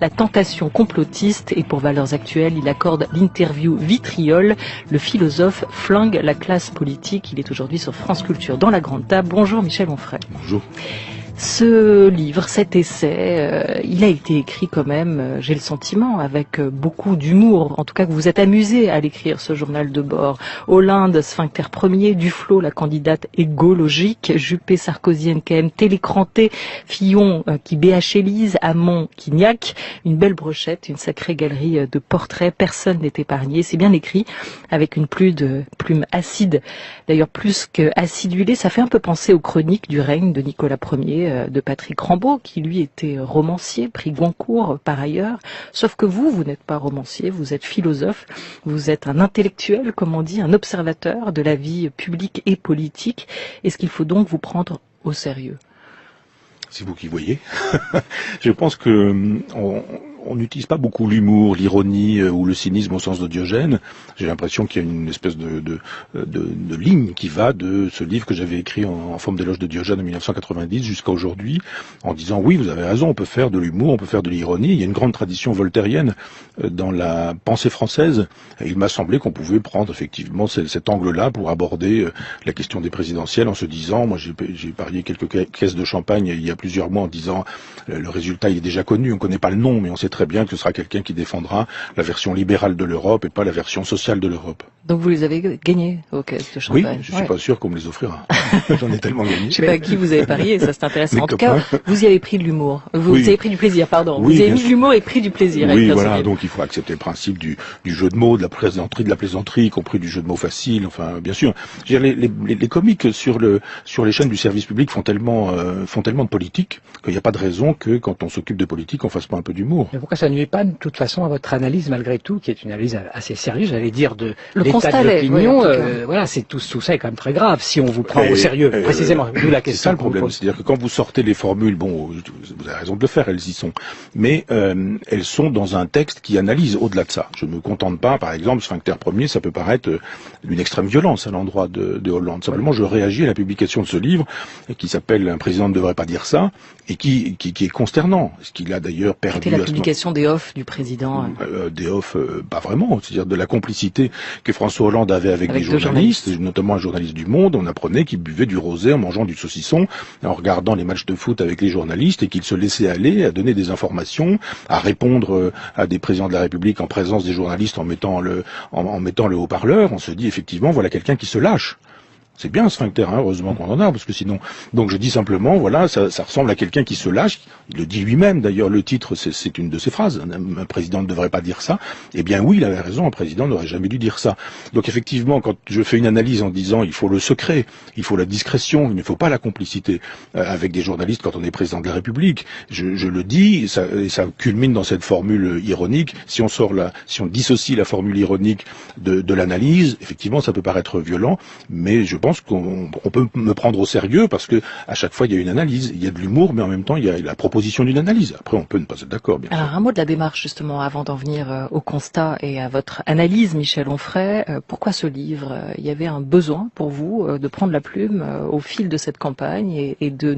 la tentation complotiste. Et pour Valeurs Actuelles, il accorde l'interview vitriol. Le philosophe flingue la classe politique. Il est aujourd'hui sur France Culture dans la Grande Table. Bonjour Michel Onfray. Bonjour. Ce livre, cet essai, il a été écrit quand même, j'ai le sentiment, avec beaucoup d'humour. En tout cas, que vous êtes amusé à l'écrire, ce journal de bord. Hollande, Sphincter Ier, Duflot, la candidate égologique, Juppé, Sarkozy, NKM, Télécranté, Fillon qui BHLise, Hamon qui niaque. Une belle brochette, une sacrée galerie de portraits. Personne n'est épargné. C'est bien écrit, avec une plume acide. D'ailleurs, plus qu'acidulée, ça fait un peu penser aux chroniques du règne de Nicolas Ier, de Patrick Rambaud, qui lui était romancier, prix Goncourt par ailleurs. Sauf que vous n'êtes pas romancier, vous êtes philosophe, vous êtes un intellectuel, comme on dit, un observateur de la vie publique et politique. Est-ce qu'il faut donc vous prendre au sérieux ? C'est vous qui voyez. Je pense que on n'utilise pas beaucoup l'humour, l'ironie ou le cynisme au sens de Diogène. J'ai l'impression qu'il y a une espèce de ligne qui va de ce livre que j'avais écrit en forme d'éloge de Diogène en 1990 jusqu'à aujourd'hui, en disant oui, vous avez raison, on peut faire de l'humour, on peut faire de l'ironie. Il y a une grande tradition voltairienne dans la pensée française. Et il m'a semblé qu'on pouvait prendre effectivement cet angle-là pour aborder la question des présidentielles en se disant, moi j'ai parié quelques caisses de champagne il y a plusieurs mois en disant le résultat il est déjà connu, on connaît pas le nom, mais on sait très bien que ce sera quelqu'un qui défendra la version libérale de l'Europe et pas la version sociale de l'Europe. Donc vous les avez gagnés aux caisses de champagne. Oui, je suis pas sûr qu'on me les offrira. J'en ai tellement gagné. Je sais pas à qui vous avez parié, ça c'est intéressant. En tout cas, vous y avez pris de l'humour. Vous avez pris du plaisir, pardon. Oui, vous avez mis de l'humour et pris du plaisir. Oui, voilà, donc il faut accepter le principe du jeu de mots, de la plaisanterie, y compris du jeu de mots facile, enfin, bien sûr. Je veux dire, les comiques sur les chaînes du service public font tellement de politique qu'il n'y a pas de raison que quand on s'occupe de politique, on fasse pas un peu d'humour. Mais pourquoi ça ne nuit pas, de toute façon, à votre analyse, malgré tout, qui est une analyse assez sérieuse, j'allais dire, de l'état de l'opinion. Voilà, c'est tout ça est quand même très grave, si on vous prend au sérieux, précisément. D'où la question. C'est ça le problème, c'est-à-dire que quand vous sortez les formules, bon, vous avez raison de le faire, elles y sont, mais elles sont dans un texte qui analyse au-delà de ça. Je ne me contente pas, par exemple, Sphincter Ier, ça peut paraître une extrême violence à l'endroit de Hollande. Simplement, je réagis à la publication de ce livre, qui s'appelle Un président ne devrait pas dire ça, et qui est consternant, ce qu'il a d'ailleurs perdu. C'était la publication des offs du président. Des offs, pas vraiment, c'est-à-dire de la complicité que François Hollande avait avec des journalistes, notamment un journaliste du Monde. On apprenait qu'il buvait du rosé en mangeant du saucisson, en regardant les matchs de foot avec les journalistes, et qu'il se laissait aller à donner des informations, à répondre à des présidents de la République en présence des journalistes en mettant le haut-parleur. On se dit effectivement, voilà quelqu'un qui se lâche. C'est bien Sphincter, hein, heureusement qu'on en a, parce que sinon... Donc je dis simplement, voilà, ça ressemble à quelqu'un qui se lâche, il le dit lui-même, d'ailleurs le titre c'est une de ses phrases, un président ne devrait pas dire ça. Eh bien oui, il avait raison, un président n'aurait jamais dû dire ça. Donc effectivement, quand je fais une analyse en disant il faut le secret, il faut la discrétion, il ne faut pas la complicité avec des journalistes quand on est président de la République, je le dis, et ça culmine dans cette formule ironique, si on dissocie la formule ironique de l'analyse, effectivement ça peut paraître violent, mais je pense qu'on peut me prendre au sérieux parce que à chaque fois il y a une analyse, il y a de l'humour, mais en même temps il y a la proposition d'une analyse. Après on peut ne pas être d'accord, bien sûr. Alors un mot de la démarche justement avant d'en venir au constat et à votre analyse, Michel Onfray. Pourquoi ce livre ? Il y avait un besoin pour vous de prendre la plume au fil de cette campagne et de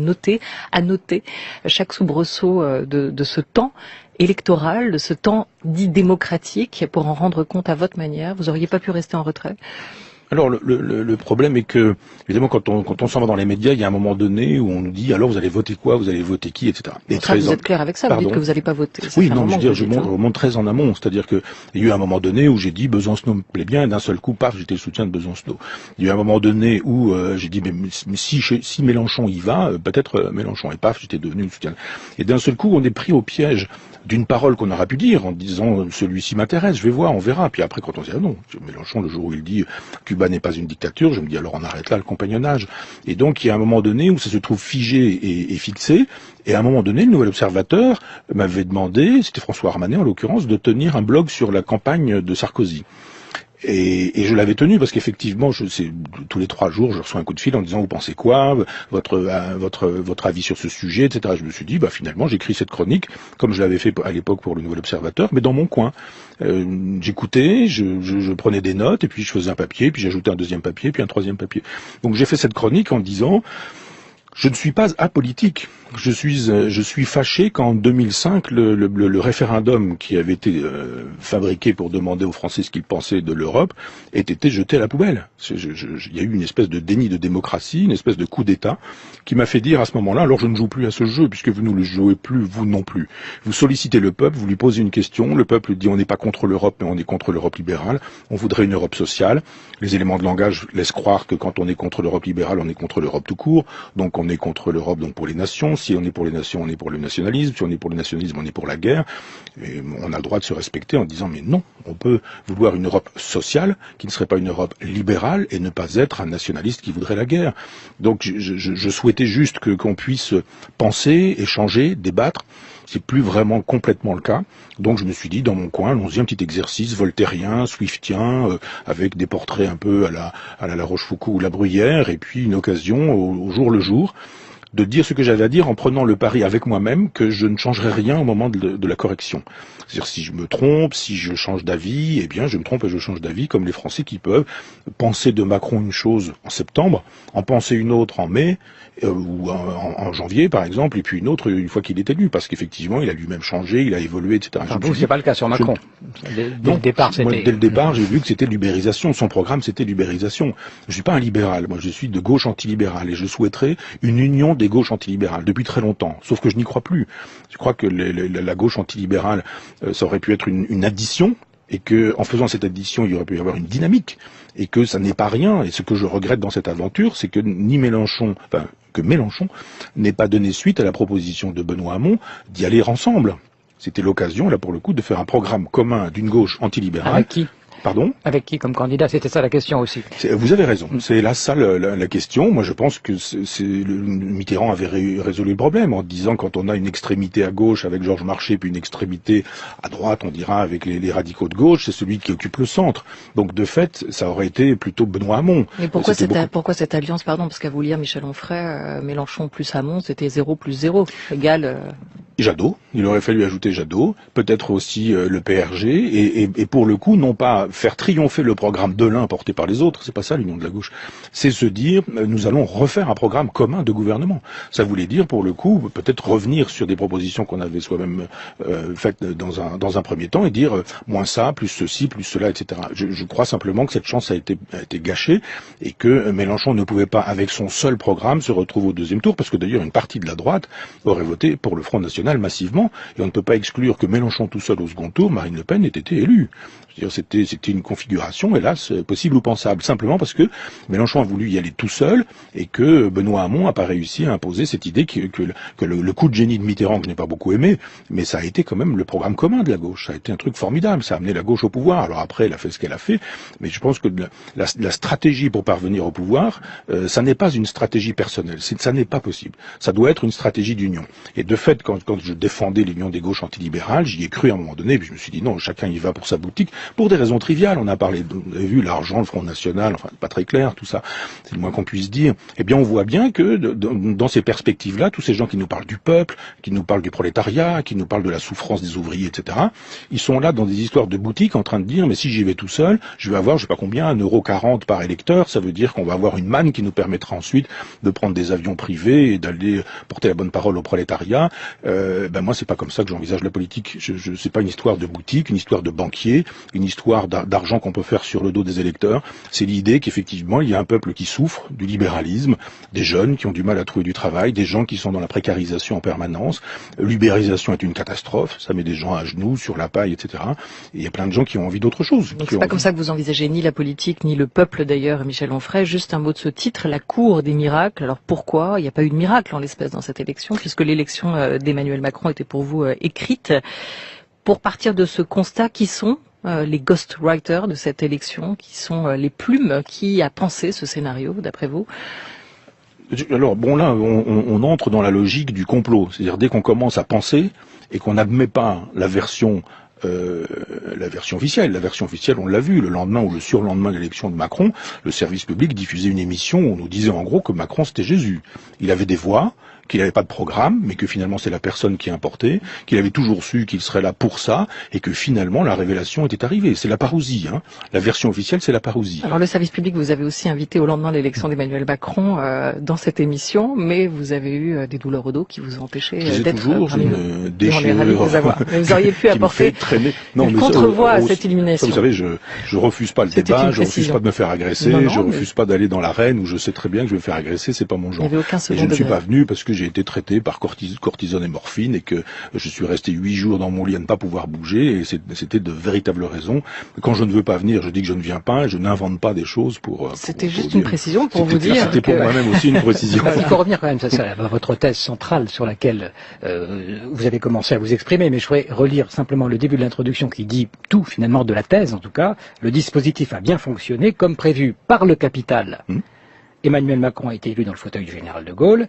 annoter chaque soubresaut de ce temps électoral, de ce temps dit démocratique, pour en rendre compte à votre manière. Vous auriez pas pu rester en retrait ? Alors le problème est que, évidemment, quand on s'en va dans les médias, il y a un moment donné où on nous dit alors vous allez voter quoi, vous allez voter qui, etc. Et ça, vous êtes clair avec ça, vous dites que vous n'allez pas voter. Oui, non, je veux dire, je monte très en amont, c'est-à-dire que il y a eu un moment donné où j'ai dit Besancenot me plaît bien, et d'un seul coup, paf, j'étais le soutien de Besancenot. Il y a eu un moment donné où j'ai dit mais si Mélenchon y va, peut-être Mélenchon, et paf, j'étais devenu le soutien. Et d'un seul coup, on est pris au piège d'une parole qu'on aurait pu dire en disant celui-ci m'intéresse, je vais voir, on verra. Puis après, quand on dit ah non, Mélenchon, le jour où il dit Cuba n'est pas une dictature, je me dis alors on arrête là le compagnonnage. Et donc il y a un moment donné où ça se trouve figé et fixé, et à un moment donné, le Nouvel Observateur m'avait demandé, c'était François Armanet en l'occurrence, de tenir un blog sur la campagne de Sarkozy. Et je l'avais tenu parce qu'effectivement, tous les 3 jours, je reçois un coup de fil en disant vous pensez quoi, votre avis sur ce sujet, etc. Je me suis dit finalement j'écris cette chronique comme je l'avais fait à l'époque pour le Nouvel Observateur, mais dans mon coin. J'écoutais, je prenais des notes et puis je faisais un papier, puis j'ajoutais un deuxième papier, puis un troisième papier. Donc j'ai fait cette chronique en disant Je ne suis pas apolitique. Je suis fâché qu'en 2005, le référendum qui avait été fabriqué pour demander aux Français ce qu'ils pensaient de l'Europe ait été jeté à la poubelle. Il y a eu une espèce de déni de démocratie, une espèce de coup d'État qui m'a fait dire à ce moment-là, alors je ne joue plus à ce jeu puisque vous ne le jouez plus, vous non plus. Vous sollicitez le peuple, vous lui posez une question, le peuple dit on n'est pas contre l'Europe mais on est contre l'Europe libérale, on voudrait une Europe sociale. Les éléments de langage laissent croire que quand on est contre l'Europe libérale, on est contre l'Europe tout court, donc on est contre l'Europe donc pour les nations. Si on est pour les nations, on est pour le nationalisme. Si on est pour le nationalisme, on est pour la guerre. Et on a le droit de se respecter en disant mais non, on peut vouloir une Europe sociale qui ne serait pas une Europe libérale et ne pas être un nationaliste qui voudrait la guerre. Donc je souhaitais juste qu'on puisse penser, échanger, débattre. C'est plus vraiment complètement le cas. Donc je me suis dit dans mon coin, allons-y un petit exercice voltairien, swiftien, avec des portraits un peu à la Rochefoucauld ou la Bruyère, et puis une occasion au jour le jour de dire ce que j'avais à dire en prenant le pari avec moi-même que je ne changerai rien au moment de la correction. C'est-à-dire si je me trompe, si je change d'avis, eh bien je me trompe et je change d'avis, comme les Français qui peuvent penser de Macron une chose en septembre, en penser une autre en mai, ou en janvier par exemple, et puis une autre une fois qu'il est élu, parce qu'effectivement il a lui-même changé, il a évolué, etc. Enfin, vous, c'est pas le cas sur Macron. Dès le départ, j'ai vu que c'était l'ubérisation. Son programme, c'était l'ubérisation. Je suis pas un libéral. Moi, je suis de gauche antilibérale et je souhaiterais une union des gauches antilibérales depuis très longtemps. Sauf que je n'y crois plus. Je crois que la gauche antilibérale, ça aurait pu être une addition, et que en faisant cette addition, il y aurait pu y avoir une dynamique, et que ça n'est pas rien. Et ce que je regrette dans cette aventure, c'est que Mélenchon n'ait pas donné suite à la proposition de Benoît Hamon d'y aller ensemble. C'était l'occasion, là pour le coup, de faire un programme commun d'une gauche antilibérale. Avec qui ? Pardon ? Avec qui comme candidat? C'était ça la question aussi. Vous avez raison. C'est là ça la question. Moi, je pense que Mitterrand avait résolu le problème en disant quand on a une extrémité à gauche avec Georges Marchais puis une extrémité à droite, on dira avec les radicaux de gauche, c'est celui qui occupe le centre. Donc de fait, ça aurait été plutôt Benoît Hamon. Mais pourquoi cette alliance, pardon, parce qu'à vous lire Michel Onfray, Mélenchon plus Hamon, c'était 0 plus 0 égale. Jadot, il aurait fallu ajouter Jadot, peut-être aussi le PRG, et pour le coup, non pas faire triompher le programme de l'un porté par les autres, c'est pas ça l'union de la gauche, c'est se dire, nous allons refaire un programme commun de gouvernement. Ça voulait dire, pour le coup, peut-être revenir sur des propositions qu'on avait soi-même faites dans un premier temps, et dire, moins ça, plus ceci, plus cela, etc. Je crois simplement que cette chance a été gâchée, et que Mélenchon ne pouvait pas, avec son seul programme, se retrouver au deuxième tour, parce que d'ailleurs, une partie de la droite aurait voté pour le Front National massivement, et on ne peut pas exclure que Mélenchon tout seul au second tour, Marine Le Pen ait été élue. C'était une configuration, hélas, possible ou pensable, simplement parce que Mélenchon a voulu y aller tout seul, et que Benoît Hamon n'a pas réussi à imposer cette idée que le coup de génie de Mitterrand, que je n'ai pas beaucoup aimé, mais ça a été quand même le programme commun de la gauche, ça a été un truc formidable, ça a amené la gauche au pouvoir. Alors après, elle a fait ce qu'elle a fait, mais je pense que la stratégie pour parvenir au pouvoir, ça n'est pas une stratégie personnelle, ça n'est pas possible, ça doit être une stratégie d'union. Et de fait, quand je défendais l'union des gauches antilibérales, j'y ai cru à un moment donné, puis je me suis dit non, chacun y va pour sa boutique, pour des raisons triviales. On a parlé, vous avez vu, l'argent, le Front National, enfin, pas très clair, tout ça, c'est le moins qu'on puisse dire. Eh bien, on voit bien que dans ces perspectives-là, tous ces gens qui nous parlent du peuple, qui nous parlent du prolétariat, qui nous parlent de la souffrance des ouvriers, etc., ils sont là dans des histoires de boutique en train de dire, mais si j'y vais tout seul, je vais avoir, je sais pas combien, 1,40 € par électeur, ça veut dire qu'on va avoir une manne qui nous permettra ensuite de prendre des avions privés et d'aller porter la bonne parole au prolétariat. Moi, c'est pas comme ça que j'envisage la politique. C'est pas une histoire de boutique, une histoire de banquier, une histoire d'argent qu'on peut faire sur le dos des électeurs. C'est l'idée qu'effectivement, il y a un peuple qui souffre du libéralisme, des jeunes qui ont du mal à trouver du travail, des gens qui sont dans la précarisation en permanence. L'ubérisation est une catastrophe, ça met des gens à genoux, sur la paille, etc. Et il y a plein de gens qui ont envie d'autre chose. Donc c'est pas comme ça que vous envisagez ni la politique, ni le peuple d'ailleurs, Michel Onfray. Juste un mot de ce titre, la cour des miracles. Alors pourquoi il n'y a pas eu de miracle en l'espèce dans cette élection, puisque l'élection d'Emmanuel Macron était pour vous écrite? Pour partir de ce constat, qui sont les ghostwriters de cette élection, qui sont les plumes qui a pensé ce scénario, d'après vous? Alors bon, là, on entre dans la logique du complot. C'est-à-dire dès qu'on commence à penser et qu'on n'admet pas la version officielle. La version officielle, on l'a vu, le lendemain ou le surlendemain de l'élection de Macron, le service public diffusait une émission où on nous disait en gros que Macron c'était Jésus. Il avait des voix qu'il n'avait pas de programme, mais que finalement c'est la personne qui est importée, qu'il avait toujours su qu'il serait là pour ça, et que finalement la révélation était arrivée. C'est la parousie, hein. La version officielle, c'est la parousie. Alors le service public, vous avez aussi invité au lendemain de l'élection d'Emmanuel Macron dans cette émission, mais vous avez eu des douleurs au dos qui vous ont empêché d'être toujours une déchirure. Vous auriez pu apporter une contre-voix à cette illumination. Vous savez, je refuse pas le débat, je refuse pas de me faire agresser, je refuse pas d'aller dans l'arène où je sais très bien que je vais me faire agresser, c'est pas mon genre. Il n'y avait aucun second et je ne suis pas venu parce que j'ai été traité par cortisone et morphine et que je suis resté 8 jours dans mon lit à ne pas pouvoir bouger et c'était de véritables raisons. Quand je ne veux pas venir, je dis que je ne viens pas, je n'invente pas des choses pour... C'était juste une précision pour vous dire... C'était pour moi-même aussi une précision. Il faut revenir quand même à votre thèse centrale sur laquelle vous avez commencé à vous exprimer, mais je voudrais relire simplement le début de l'introduction qui dit tout finalement de la thèse en tout cas. Le dispositif a bien fonctionné comme prévu par le capital. Emmanuel Macron a été élu dans le fauteuil du général de Gaulle.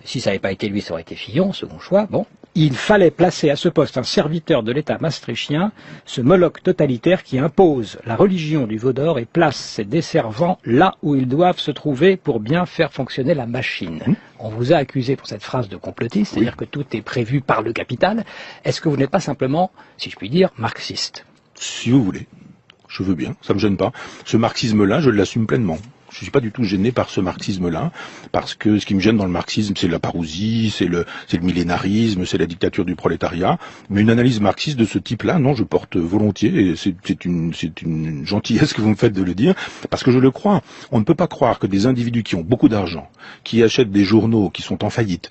Si ça n'avait pas été lui, ça aurait été Fillon, second choix. Bon, il fallait placer à ce poste un serviteur de l'État maastrichtien, ce Moloch totalitaire qui impose la religion du veau d'or et place ses desservants là où ils doivent se trouver pour bien faire fonctionner la machine. On vous a accusé pour cette phrase de complotiste, c'est-à-dire que tout est prévu par le capital. Est-ce que vous n'êtes pas simplement, si je puis dire, marxiste? Si vous voulez, je veux bien, ça me gêne pas. Ce marxisme-là, je l'assume pleinement. Je suis pas du tout gêné par ce marxisme-là, parce que ce qui me gêne dans le marxisme, c'est la parousie, c'est le millénarisme, c'est la dictature du prolétariat. Mais une analyse marxiste de ce type-là, non, je porte volontiers, et c'est une gentillesse que vous me faites de le dire, parce que je le crois. On ne peut pas croire que des individus qui ont beaucoup d'argent, qui achètent des journaux qui sont en faillite,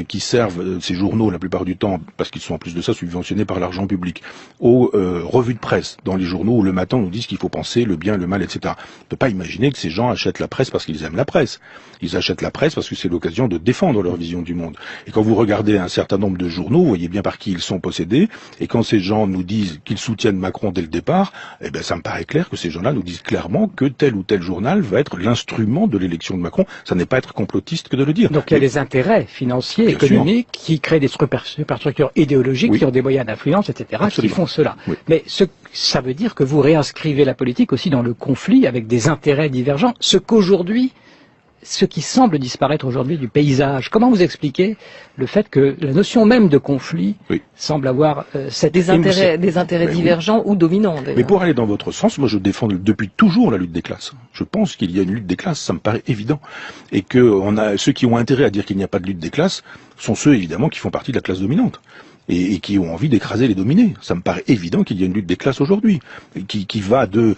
qui servent ces journaux la plupart du temps, parce qu'ils sont en plus de ça subventionnés par l'argent public, aux revues de presse dans les journaux où le matin on nous dit ce qu'il faut penser, le bien, le mal, etc. On ne peut pas imaginer que ces gens achètent la presse parce qu'ils aiment la presse. Ils achètent la presse parce que c'est l'occasion de défendre leur vision du monde. Et quand vous regardez un certain nombre de journaux, vous voyez bien par qui ils sont possédés, et quand ces gens nous disent qu'ils soutiennent Macron dès le départ, eh ben ça me paraît clair que ces gens-là nous disent clairement que tel ou tel journal va être l'instrument de l'élection de Macron. Ça n'est pas être complotiste que de le dire. Donc il y a des intérêts financiers, économiques, qui créent des superstructures idéologiques, qui ont des moyens d'influence, etc., qui font cela. Mais ça veut dire que vous réinscrivez la politique aussi dans le conflit avec des intérêts divergents, ce qui semble disparaître aujourd'hui du paysage. Comment vous expliquez le fait que la notion même de conflit semble avoir des intérêts divergents ou dominants d'ailleurs. Mais pour aller dans votre sens, moi je défends depuis toujours la lutte des classes. Je pense qu'il y a une lutte des classes, ça me paraît évident. Et que ceux qui ont intérêt à dire qu'il n'y a pas de lutte des classes sont ceux évidemment qui font partie de la classe dominante. Et qui ont envie d'écraser les dominés. Ça me paraît évident qu'il y a une lutte des classes aujourd'hui, qui va des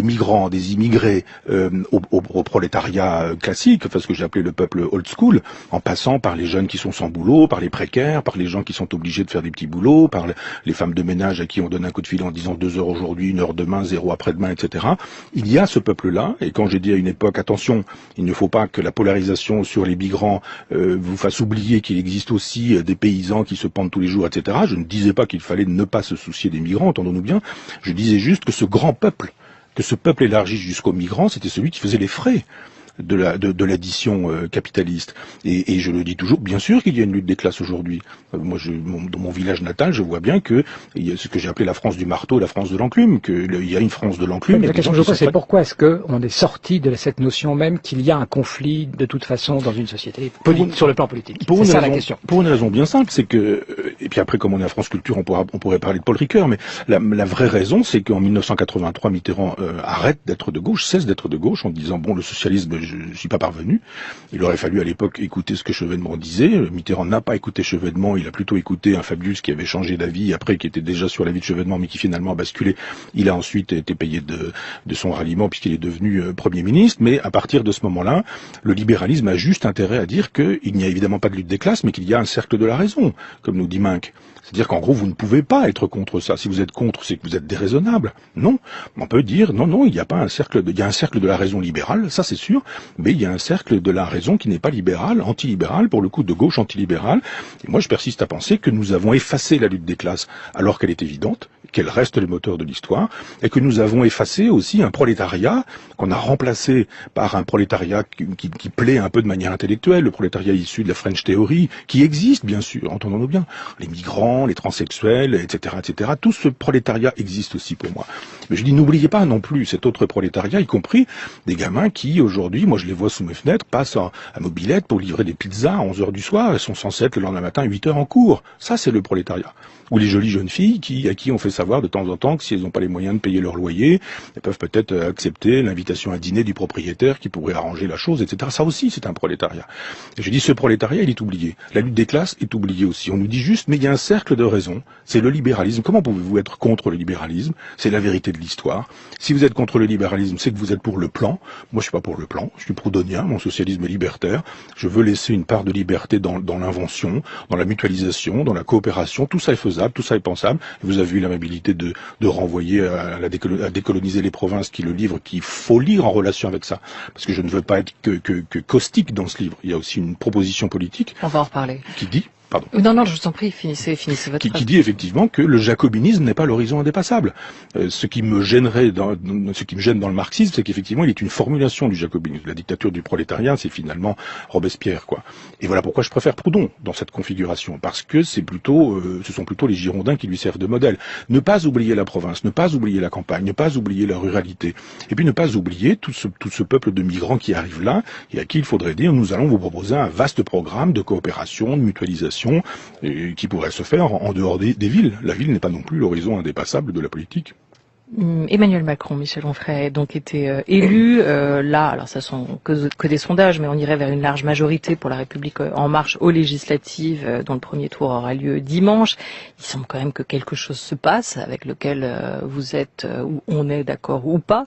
migrants, des immigrés au prolétariat classique, enfin ce que j'ai appelé le peuple old school, en passant par les jeunes qui sont sans boulot, par les précaires, par les gens qui sont obligés de faire des petits boulots, par les femmes de ménage à qui on donne un coup de fil en disant 2 heures aujourd'hui, 1 heure demain, 0 après-demain, etc. Il y a ce peuple-là, et quand j'ai dit à une époque, attention, il ne faut pas que la polarisation sur les migrants vous fasse oublier qu'il existe aussi des paysans qui se pendent tous les jours, etc. Je ne disais pas qu'il fallait ne pas se soucier des migrants, entendons-nous bien. Je disais juste que ce grand peuple, que ce peuple élargi jusqu'aux migrants, c'était celui qui faisait les frais de l'addition capitaliste. Et je le dis toujours, bien sûr qu'il y a une lutte des classes aujourd'hui. Moi, dans mon village natal, je vois bien que il y a ce que j'ai appelé la France du marteau, la France de l'enclume, qu'il y a une France de l'enclume. Mais la question que je pose, c'est pourquoi est-ce qu'on est sorti de cette notion même qu'il y a un conflit de toute façon dans une société sur le plan politique? C'est ça la question. Pour une raison bien simple, c'est que, et puis après, comme on est à France Culture, on pourrait parler de Paul Ricoeur, mais la vraie raison, c'est qu'en 1983, Mitterrand arrête d'être de gauche, cesse d'être de gauche, en disant, bon, le socialisme, je ne suis pas parvenu. Il aurait fallu à l'époque écouter ce que Chevènement disait. Mitterrand n'a pas écouté Chevènement, il a plutôt écouté un Fabius qui avait changé d'avis après, qui était déjà sur l'avis de Chevènement, mais qui finalement a basculé. Il a ensuite été payé de son ralliement puisqu'il est devenu Premier ministre. Mais à partir de ce moment-là, le libéralisme a juste intérêt à dire qu'il n'y a évidemment pas de lutte des classes, mais qu'il y a un cercle de la raison, comme nous dit Minck. C'est-à-dire qu'en gros, vous ne pouvez pas être contre ça. Si vous êtes contre, c'est que vous êtes déraisonnable. Non. On peut dire, non, il n'y a pas un cercle il y a un cercle de la raison libérale, ça c'est sûr, mais il y a un cercle de la raison qui n'est pas libérale, antilibérale, pour le coup de gauche antilibérale. Et moi, je persiste à penser que nous avons effacé la lutte des classes, alors qu'elle est évidente, qu'elle reste le moteur de l'histoire, et que nous avons effacé aussi un prolétariat qu'on a remplacé par un prolétariat qui plaît un peu de manière intellectuelle, le prolétariat issu de la French Theory, qui existe bien sûr, entendons-nous bien, les migrants, les transsexuels, etc., etc. Tout ce prolétariat existe aussi pour moi. Mais je dis, n'oubliez pas non plus cet autre prolétariat, y compris des gamins qui, aujourd'hui, moi je les vois sous mes fenêtres, passent à mobilette pour livrer des pizzas à 11h du soir, elles sont censées être le lendemain matin à 8h en cours. Ça, c'est le prolétariat. Ou les jolies jeunes filles à qui on fait savoir de temps en temps que si elles n'ont pas les moyens de payer leur loyer, elles peuvent peut-être accepter l'invitation à dîner du propriétaire qui pourrait arranger la chose, etc. Ça aussi, c'est un prolétariat. Et je dis, ce prolétariat, il est oublié. La lutte des classes est oubliée aussi. On nous dit juste, mais il y a un cercle de raisons. C'est le libéralisme. Comment pouvez-vous être contre le libéralisme? C'est la vérité de l'histoire. Si vous êtes contre le libéralisme, c'est que vous êtes pour le plan. Moi, je suis pas pour le plan. Je suis proudhonien. Mon socialisme est libertaire. Je veux laisser une part de liberté dans l'invention, dans la mutualisation, dans la coopération. Tout ça est faisable, tout ça est pensable. Vous avez eu l'amabilité de renvoyer à décoloniser les provinces, qui le livre, qu'il faut lire en relation avec ça. Parce que je ne veux pas être que caustique dans ce livre. Il y a aussi une proposition politique. On va en reparler. Qui dit... Pardon. Non, je vous en prie, finissez votre phrase. Qui dit effectivement que le jacobinisme n'est pas l'horizon indépassable. Ce qui me gêne dans le marxisme, c'est qu'effectivement, il est une formulation du jacobinisme. La dictature du prolétariat, c'est finalement Robespierre, quoi. Et voilà pourquoi je préfère Proudhon dans cette configuration, parce que ce sont plutôt les Girondins qui lui servent de modèle. Ne pas oublier la province, ne pas oublier la campagne, ne pas oublier la ruralité, et puis ne pas oublier tout ce peuple de migrants qui arrive là, et à qui il faudrait dire, nous allons vous proposer un vaste programme de coopération, de mutualisation, qui pourrait se faire en dehors des villes. La ville n'est pas non plus l'horizon indépassable de la politique. Emmanuel Macron, Michel Onfray, a donc été élu. Là, alors ça sont que des sondages, mais on irait vers une large majorité pour La République en marche aux législatives, dont le premier tour aura lieu dimanche. Il semble quand même que quelque chose se passe, avec lequel vous êtes, ou on est d'accord ou pas,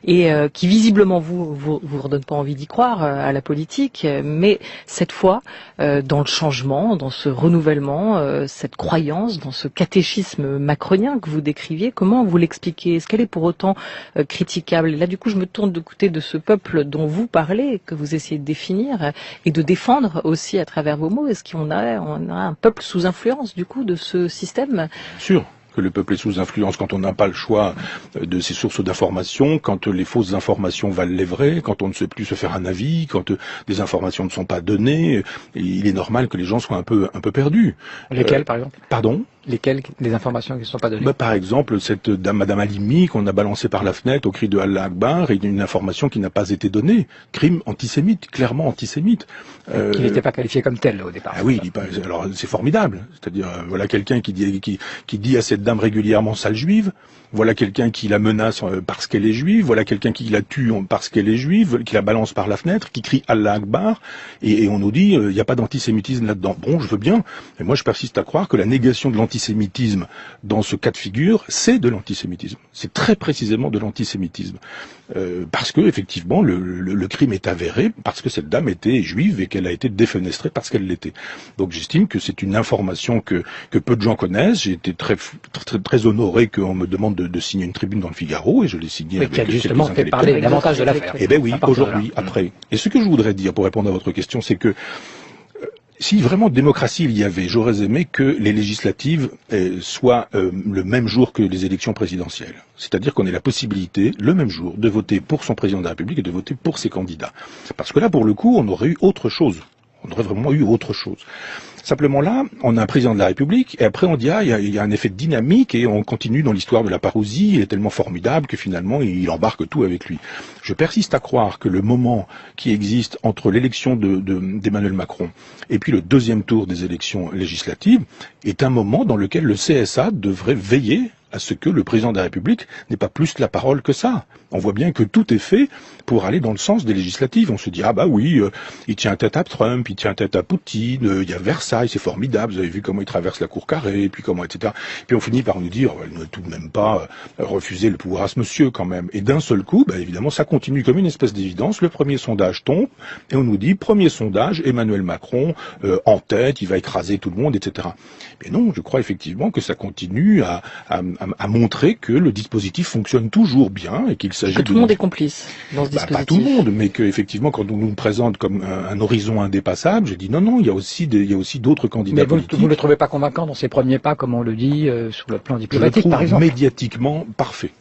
et qui visiblement vous redonne pas envie d'y croire à la politique. Mais cette fois, dans le changement, dans ce renouvellement, cette croyance, dans ce catéchisme macronien que vous décriviez, comment vous l'expliquez? Est-ce qu'elle est pour autant critiquable? Là, du coup, je me tourne du côté de ce peuple dont vous parlez, que vous essayez de définir et de défendre aussi à travers vos mots. Est-ce qu'on a un peuple sous influence, du coup, de ce système? Bien sûr que le peuple est sous influence quand on n'a pas le choix de ses sources d'information, quand les fausses informations valent les vraies, quand on ne sait plus se faire un avis, quand des informations ne sont pas données. Il est normal que les gens soient un peu perdus. Lesquelles, par exemple? Pardon? Lesquelles des informations qui ne sont pas données? Par exemple, cette dame, Madame Halimi, qu'on a balancée par la fenêtre au cri de Allah Akbar, et une information qui n'a pas été donnée. Crime antisémite, clairement antisémite. Qui n'était pas qualifié comme tel au départ. Ah oui, alors c'est formidable. C'est-à-dire, voilà quelqu'un qui dit à cette dame régulièrement sale juive. Voilà quelqu'un qui la menace parce qu'elle est juive. Voilà quelqu'un qui la tue parce qu'elle est juive, qui la balance par la fenêtre, qui crie Allah Akbar. Et on nous dit, il n'y a pas d'antisémitisme là-dedans. Bon, je veux bien. Mais moi, je persiste à croire que la négation de l'antisémitisme dans ce cas de figure, c'est de l'antisémitisme. C'est très précisément de l'antisémitisme. Parce que, effectivement, le crime est avéré parce que cette dame était juive et qu'elle a été défenestrée parce qu'elle l'était. Donc j'estime que c'est une information que peu de gens connaissent. J'ai été très honoré qu'on me demande de signer une tribune dans le Figaro, et je l'ai signé avec qui a justement fait parler davantage de l'affaire. Eh ben oui, aujourd'hui, après. Et ce que je voudrais dire, pour répondre à votre question, c'est que si vraiment démocratie il y avait, j'aurais aimé que les législatives soient le même jour que les élections présidentielles. C'est-à-dire qu'on ait la possibilité, le même jour, de voter pour son président de la République et de voter pour ses candidats. Parce que là, pour le coup, on aurait eu autre chose. On aurait vraiment eu autre chose. Simplement là, on a un président de la République, et après on dit, il y a un effet de dynamique, et on continue dans l'histoire de la parousie, il est tellement formidable que finalement, il embarque tout avec lui. Je persiste à croire que le moment qui existe entre l'élection d'Emmanuel Macron et puis le deuxième tour des élections législatives est un moment dans lequel le CSA devrait veiller à ce que le président de la République n'ait pas plus la parole que ça. On voit bien que tout est fait pour aller dans le sens des législatives. On se dit, il tient tête à Trump, il tient tête à Poutine, il y a Versailles, c'est formidable, vous avez vu comment il traverse la cour carrée, et puis comment, etc. Puis on finit par nous dire, il ne tout de même pas refuser le pouvoir à ce monsieur quand même. Et d'un seul coup, évidemment, ça continue comme une espèce d'évidence. Le premier sondage tombe, et on nous dit, premier sondage, Emmanuel Macron en tête, il va écraser tout le monde, etc. Mais non, je crois effectivement que ça continue à à montrer que le dispositif fonctionne toujours bien et qu'il s'agit que tout le monde est complice dans ce dispositif. Pas tout le monde, mais que effectivement, quand on nous présente comme un horizon indépassable, j'ai dit non, il y a aussi d'autres candidats politiques. Mais vous ne le trouvez pas convaincant dans ses premiers pas, comme on le dit, sur le plan diplomatique, par exemple? Médiatiquement parfait,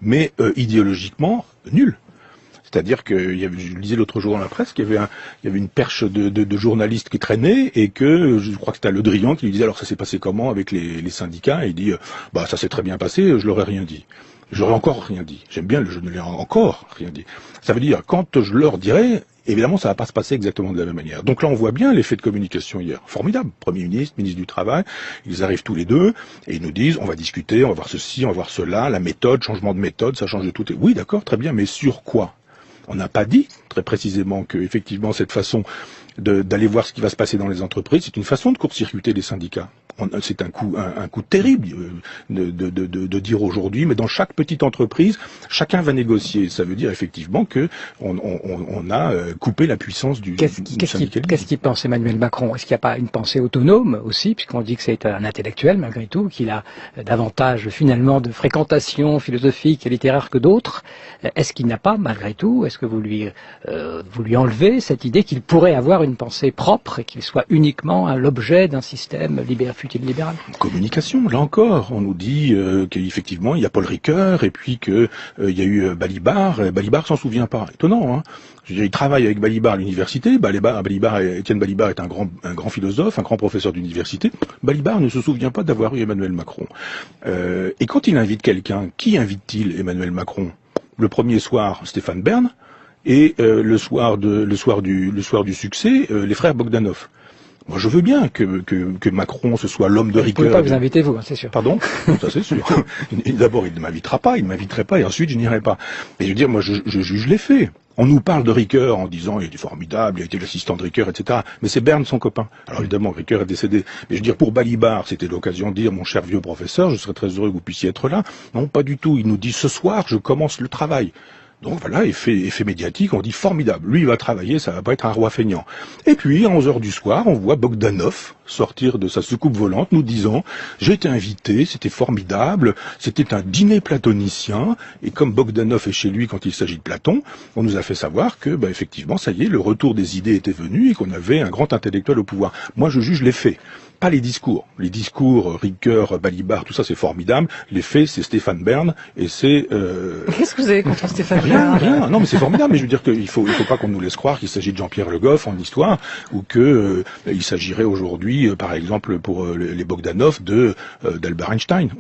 mais idéologiquement nul. C'est-à-dire que je lisais l'autre jour dans la presse qu'il y avait une perche de journalistes qui traînait et que je crois que c'était Le Drian qui lui disait alors ça s'est passé comment avec les syndicats, et il dit ça s'est très bien passé, je leur ai rien dit. J'aurais encore rien dit. J'aime bien je ne leur ai encore rien dit. Ça veut dire quand je leur dirai, évidemment ça va pas se passer exactement de la même manière. Donc là on voit bien l'effet de communication hier. Formidable. Premier ministre, ministre du Travail, ils arrivent tous les deux et ils nous disent on va discuter, on va voir ceci, on va voir cela, la méthode, changement de méthode, ça change de tout. Oui d'accord, très bien, mais sur quoi? On n'a pas dit très précisément que effectivement cette façon d'aller voir ce qui va se passer dans les entreprises, c'est une façon de court-circuiter les syndicats. C'est un coup terrible de dire aujourd'hui, mais dans chaque petite entreprise, chacun va négocier. Ça veut dire effectivement que on a coupé la puissance du syndicalisme. Qu'est-ce qu'il pense Emmanuel Macron? Est-ce qu'il n'y a pas une pensée autonome aussi, puisqu'on dit que c'est un intellectuel malgré tout, qu'il a davantage finalement de fréquentation philosophique et littéraire que d'autres? Est-ce qu'il n'a pas malgré tout, est-ce que vous lui enlevez cette idée qu'il pourrait avoir une pensée propre et qu'il soit uniquement l'objet d'un système fut-il libéral? Communication, là encore, on nous dit qu'effectivement il y a Paul Ricoeur et puis qu'il y a eu Balibar. Balibar s'en souvient pas. Étonnant, hein. Je veux dire, il travaille avec Balibar à l'université. Étienne Balibar est un grand philosophe, un grand professeur d'université. Balibar ne se souvient pas d'avoir eu Emmanuel Macron. Et quand il invite quelqu'un, qui invite-t-il Emmanuel Macron? Le premier soir, Stéphane Bern, et le soir du succès, les frères Bogdanov. Moi, je veux bien que Macron, ce soit l'homme de Ricoeur. Vous ne pouvez pas vous inviter, vous, c'est sûr. Pardon? Ça, c'est sûr. D'abord, il ne m'invitera pas, il ne m'inviterait pas, et ensuite, je n'irai pas. Mais je veux dire, moi, je juge les faits. On nous parle de Ricoeur en disant il était formidable, il a été l'assistant de Ricoeur, etc. Mais c'est Bern, son copain. Alors évidemment, Ricoeur est décédé. Mais je veux dire, pour Balibar, c'était l'occasion de dire, mon cher vieux professeur, je serais très heureux que vous puissiez être là. Non, pas du tout. Il nous dit, ce soir, je commence le travail. Donc voilà, effet médiatique, on dit formidable. Lui, il va travailler, ça va pas être un roi feignant. Et puis, à 11h du soir, on voit Bogdanov sortir de sa soucoupe volante, nous disant « J'ai été invité, c'était formidable, c'était un dîner platonicien, et comme Bogdanov est chez lui quand il s'agit de Platon, on nous a fait savoir que, effectivement, ça y est, le retour des idées était venu et qu'on avait un grand intellectuel au pouvoir. » Moi, je juge les faits. Pas les discours. Les discours, Ricoeur, Balibar, tout ça c'est formidable. Les faits, c'est Stéphane Bern et c'est... Qu'est-ce que vous avez contre Stéphane Bern? Rien. Non mais c'est formidable, mais je veux dire qu'il faut pas qu'on nous laisse croire qu'il s'agit de Jean-Pierre Le Goff en histoire, ou que il s'agirait aujourd'hui, par exemple, pour les Bogdanov, d'Albert Einstein.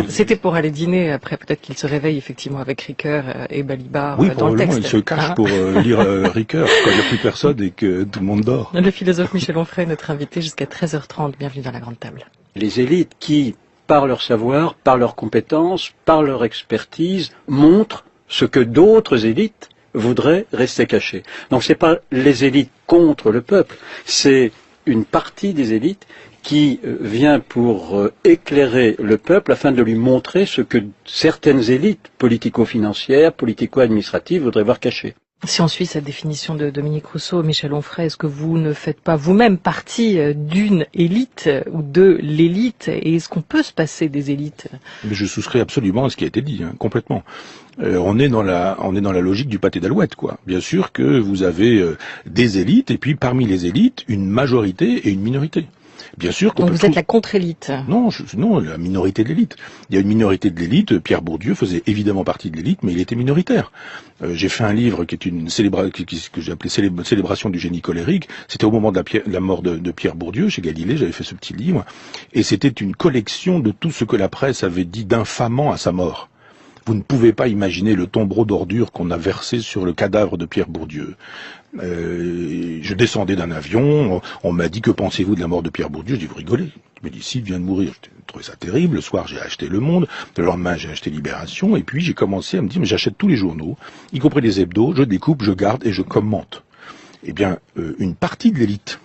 C'était pour aller dîner, après peut-être qu'il se réveille effectivement avec Ricoeur et Balibar dans le texte. Il se cache pour lire Ricoeur quand il n'y a plus personne et que tout le monde dort. Le philosophe Michel Onfray, notre invité jusqu'à 13h30. Bienvenue dans la grande table. Les élites qui, par leur savoir, par leurs compétences, par leur expertise, montrent ce que d'autres élites voudraient rester cachées. Donc c'est pas les élites contre le peuple, c'est une partie des élites qui vient pour éclairer le peuple afin de lui montrer ce que certaines élites politico-financières, politico-administratives voudraient voir caché. Si on suit cette définition de Dominique Rousseau, Michel Onfray, est-ce que vous ne faites pas vous-même partie d'une élite ou de l'élite? Et est-ce qu'on peut se passer des élites? Mais je souscris absolument à ce qui a été dit, complètement. On est dans la logique du pâté d'alouette, quoi. Bien sûr que vous avez des élites, et puis parmi les élites, une majorité et une minorité. Bien sûr qu'on Donc vous êtes la contre-élite. Non, la minorité de l'élite. Il y a une minorité de l'élite. Pierre Bourdieu faisait évidemment partie de l'élite, mais il était minoritaire. J'ai fait un livre qui est une que j'ai appelé Célébration du génie colérique. C'était au moment de la mort de Pierre Bourdieu chez Galilée. J'avais fait ce petit livre, et c'était une collection de tout ce que la presse avait dit d'infamant à sa mort. Vous ne pouvez pas imaginer le tombereau d'ordures qu'on a versé sur le cadavre de Pierre Bourdieu. Je descendais d'un avion, on m'a dit que pensez-vous de la mort de Pierre Bourdieu? Je dis vous rigolez. Il me dit s'il vient de mourir. J'ai trouvé ça terrible. Le soir j'ai acheté Le Monde, le lendemain j'ai acheté Libération, et puis j'ai commencé à me dire mais j'achète tous les journaux, y compris les hebdos, je découpe, je garde et je commente. Eh bien, une partie de l'élite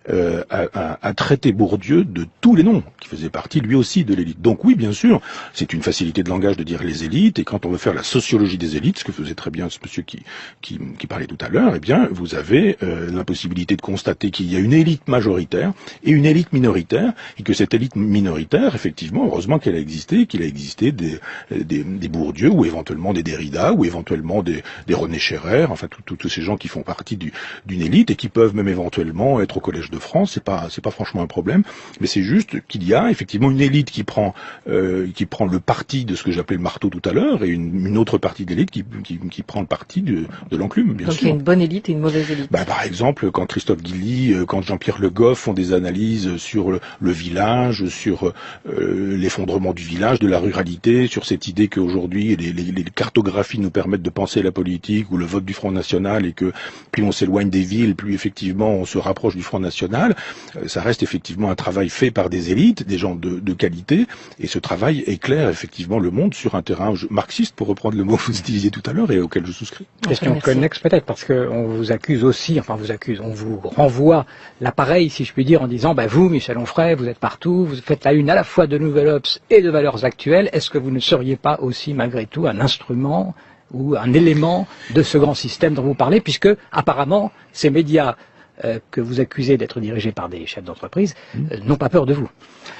a traité Bourdieu de tous les noms, qui faisait partie lui aussi de l'élite. Donc oui, bien sûr, c'est une facilité de langage de dire les élites, et quand on veut faire la sociologie des élites, ce que faisait très bien ce monsieur qui parlait tout à l'heure, eh bien, vous avez l'impossibilité de constater qu'il y a une élite majoritaire et une élite minoritaire, et que cette élite minoritaire, effectivement, heureusement qu'elle a existé, qu'il a existé des Bourdieu, ou éventuellement des Derrida, ou éventuellement des René Scherrer, enfin tous ces gens qui font partie d'une élite, et qui peuvent même éventuellement être au Collège de France, c'est pas franchement un problème, mais c'est juste qu'il y a effectivement une élite qui prend le parti de ce que j'appelais le marteau tout à l'heure, et une autre partie de l'élite qui prend le parti de l'enclume, bien sûr. Donc il y a une bonne élite et une mauvaise élite. Par exemple, quand Christophe Guilly, quand Jean-Pierre Le Goff font des analyses sur le village, sur l'effondrement du village, de la ruralité, sur cette idée qu'aujourd'hui les cartographies nous permettent de penser la politique, ou le vote du Front National, et que plus on s'éloigne des villes, plus effectivement on se rapproche du Front National, ça reste effectivement un travail fait par des élites, des gens de qualité, et ce travail éclaire effectivement le monde sur un terrain marxiste, pour reprendre le mot que vous utilisiez tout à l'heure et auquel je souscris. Question connexe peut-être, parce qu'on vous accuse aussi, on vous renvoie l'appareil, si je puis dire, en disant, vous, Michel Onfray, vous êtes partout, vous faites la une à la fois de Nouvelle Obs et de Valeurs Actuelles, est-ce que vous ne seriez pas aussi, malgré tout, un instrument ou un élément de ce grand système dont vous parlez, puisque, apparemment, ces médias que vous accusez d'être dirigés par des chefs d'entreprise n'ont pas peur de vous.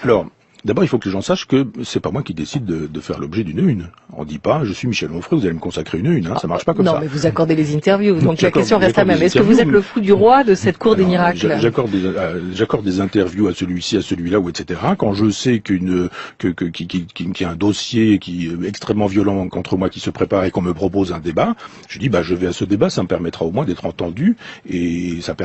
Alors, d'abord, il faut que les gens sachent que c'est pas moi qui décide de faire l'objet d'une une. On dit pas, je suis Michel Onfray, vous allez me consacrer une une, ça marche pas comme ça. Non, mais vous accordez les interviews, donc la question reste la même. Est-ce que vous êtes le fou du roi de cette cour des miracles? J'accorde des interviews à celui-ci, à celui-là, ou etc. Quand je sais qu'il y a un dossier qui est extrêmement violent contre moi qui se prépare et qu'on me propose un débat, je dis, je vais à ce débat, ça me permettra au moins d'être entendu, et ça me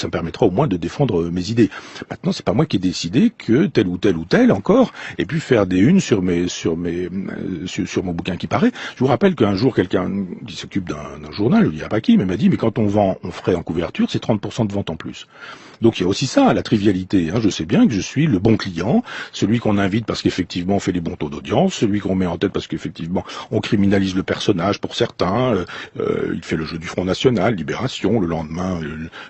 permettra au moins de défendre mes idées. Maintenant, c'est pas moi qui ai décidé que tel ou tel encore, et puis faire des unes sur mon bouquin qui paraît. Je vous rappelle qu'un jour, quelqu'un qui s'occupe d'un journal, je ne dirai pas qui, mais m'a dit, mais quand on vend, on ferait en couverture, c'est 30% de vente en plus. Donc il y a aussi ça, la trivialité. Je sais bien que je suis le bon client, celui qu'on invite parce qu'effectivement on fait les bons taux d'audience, celui qu'on met en tête parce qu'effectivement on criminalise le personnage pour certains, il fait le jeu du Front National, Libération, le lendemain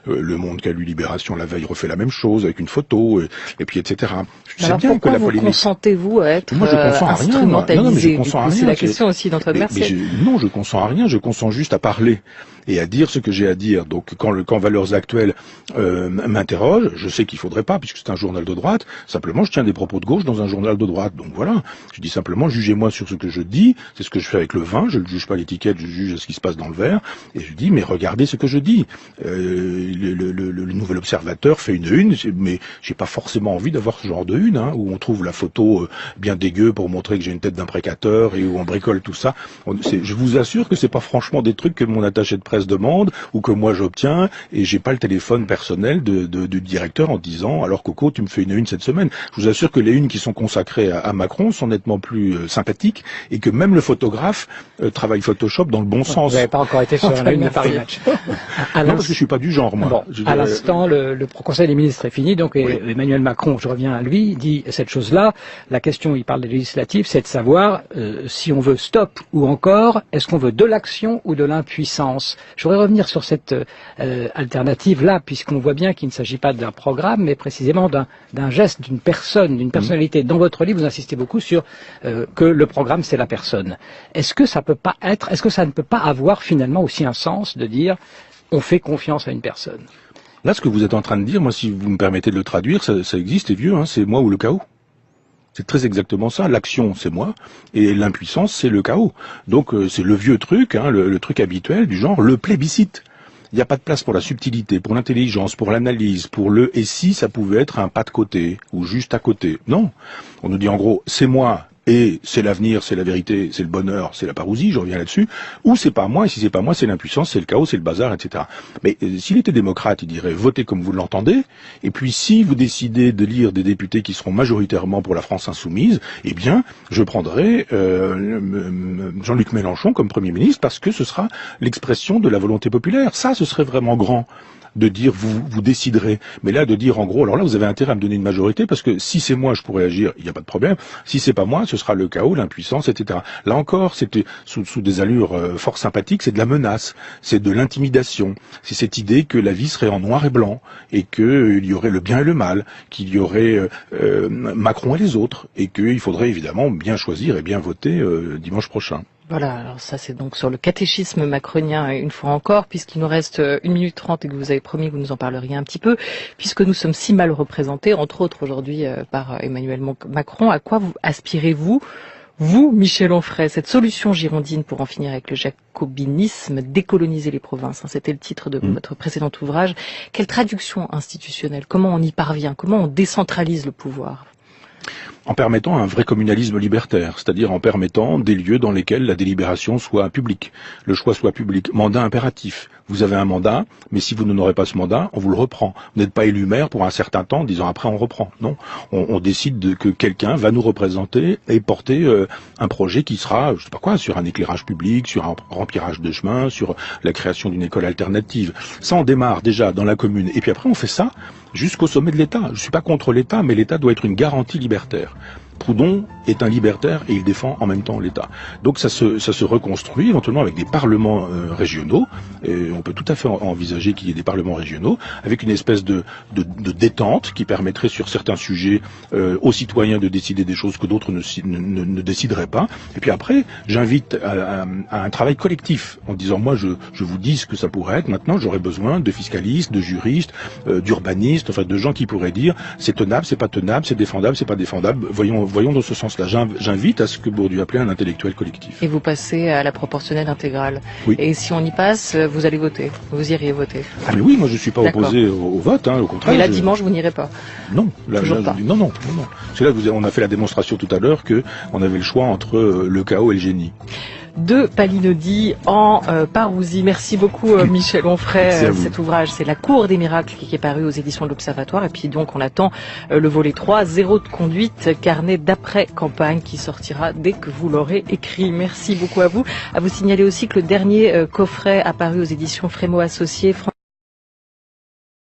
le Monde qui a lu Libération la veille refait la même chose avec une photo, et puis etc. Je sais bien que la polémique... consentez-vous à être instrumentalisé? C'est la question aussi d'Antoine Mercier. Non, je consens à rien, je consens juste à parler et à dire ce que j'ai à dire. Donc quand Valeurs Actuelles m'interroge, je sais qu'il faudrait pas, puisque c'est un journal de droite, simplement je tiens des propos de gauche dans un journal de droite. Donc voilà, je dis simplement, jugez-moi sur ce que je dis, c'est ce que je fais avec le vin, je ne juge pas l'étiquette, je juge ce qui se passe dans le verre, et je dis, mais regardez ce que je dis. Le Nouvel Observateur fait une, mais j'ai pas forcément envie d'avoir ce genre de une, où on trouve la photo bien dégueu pour montrer que j'ai une tête d'imprécateur, et où on bricole tout ça. Je vous assure que c'est pas franchement des trucs que mon attaché de presse demande, ou que moi j'obtiens, et j'ai pas le téléphone personnel du directeur en disant, alors Coco, tu me fais une cette semaine. Je vous assure que les unes qui sont consacrées à Macron sont nettement plus sympathiques, et que même le photographe travaille Photoshop dans le bon sens. Vous n'avez pas encore été sur la une de Paris Match. Non, parce que je suis pas du genre, moi. Bon, à l'instant, le Conseil des ministres est fini, donc oui. Emmanuel Macron, je reviens à lui, dit cette chose-là. La question, il parle des législatives, c'est de savoir si on veut stop ou encore, est-ce qu'on veut de l'action ou de l'impuissance. Je voudrais revenir sur cette alternative-là, puisqu'on voit bien qu'il ne s'agit pas d'un programme, mais précisément d'un geste, d'une personne, d'une personnalité. Dans votre livre, vous insistez beaucoup sur que le programme, c'est la personne. Est-ce que ça ne peut pas avoir finalement aussi un sens de dire on fait confiance à une personne? Là, ce que vous êtes en train de dire, moi, si vous me permettez de le traduire, ça existe, c'est vieux, c'est moi ou le chaos. C'est très exactement ça. L'action, c'est moi, et l'impuissance, c'est le chaos. Donc, c'est le vieux truc, le truc habituel du genre le plébiscite. Il n'y a pas de place pour la subtilité, pour l'intelligence, pour l'analyse, pour le « et si ça pouvait être un pas de côté » ou juste à côté. Non. On nous dit en gros, c'est moi, et c'est l'avenir, c'est la vérité, c'est le bonheur, c'est la parousie, je reviens là-dessus, ou c'est pas moi, et si c'est pas moi, c'est l'impuissance, c'est le chaos, c'est le bazar, etc. Mais s'il était démocrate, il dirait votez comme vous l'entendez, et puis si vous décidez de lire des députés qui seront majoritairement pour la France insoumise, eh bien, je prendrai Jean-Luc Mélenchon comme Premier ministre, parce que ce sera l'expression de la volonté populaire. Ça, ce serait vraiment grand. De dire vous déciderez, mais là de dire en gros, alors là vous avez intérêt à me donner une majorité parce que si c'est moi je pourrais agir, il n'y a pas de problème. Si c'est pas moi, ce sera le chaos, l'impuissance, etc. Là encore, c'était sous des allures fort sympathiques, c'est de la menace, c'est de l'intimidation, c'est cette idée que la vie serait en noir et blanc, et qu'il y aurait le bien et le mal, qu'il y aurait Macron et les autres, et qu'il faudrait évidemment bien choisir et bien voter dimanche prochain. Voilà, alors ça c'est donc sur le catéchisme macronien une fois encore, puisqu'il nous reste 1 minute 30 et que vous avez promis que vous nous en parleriez un petit peu, puisque nous sommes si mal représentés, entre autres aujourd'hui par Emmanuel Macron. À quoi vous aspirez-vous, vous, Michel Onfray, cette solution girondine pour en finir avec le jacobinisme, décoloniser les provinces, c'était le titre de votre précédent ouvrage. Quelle traduction institutionnelle? Comment on y parvient? Comment on décentralise le pouvoir? En permettant un vrai communalisme libertaire, c'est-à-dire en permettant des lieux dans lesquels la délibération soit publique, le choix soit public. Mandat impératif. Vous avez un mandat, mais si vous n'aurez pas ce mandat, on vous le reprend. Vous n'êtes pas élu maire pour un certain temps, 10 ans après on reprend. Non, on décide que quelqu'un va nous représenter et porter un projet qui sera, je sais pas quoi, sur un éclairage public, sur un remplissage de chemin, sur la création d'une école alternative. Ça, on démarre déjà dans la commune. Et puis après, on fait ça jusqu'au sommet de l'État. Je suis pas contre l'État, mais l'État doit être une garantie libertaire. Proudhon est un libertaire et il défend en même temps l'État. Donc ça se reconstruit éventuellement avec des parlements régionaux, et on peut tout à fait envisager qu'il y ait des parlements régionaux, avec une espèce de détente qui permettrait sur certains sujets aux citoyens de décider des choses que d'autres ne décideraient pas. Et puis après, j'invite à un travail collectif, en disant moi je vous dis ce que ça pourrait être, maintenant j'aurais besoin de fiscalistes, de juristes, d'urbanistes, enfin de gens qui pourraient dire c'est tenable, c'est pas tenable, c'est défendable, c'est pas défendable, voyons dans ce sens-là. J'invite à ce que Bourdieu appelait un intellectuel collectif. Et vous passez à la proportionnelle intégrale. Oui. Et si on y passe, vous allez voter. Vous iriez voter. Ah mais oui, moi je suis pas opposé au vote, au contraire. Mais là, dimanche, vous n'irez pas. Non. Toujours pas. Non. C'est là on a fait la démonstration tout à l'heure que on avait le choix entre le chaos et le génie. De Palinodi en Parousie. Merci beaucoup Michel Onfray. Cet ouvrage, c'est La Cour des miracles qui est paru aux éditions de l'Observatoire. Et puis donc on attend le volet 3, Zéro de conduite, carnet d'après-campagne qui sortira dès que vous l'aurez écrit. Merci beaucoup à vous. À vous signaler aussi que le dernier coffret apparu aux éditions Frémaux Associés,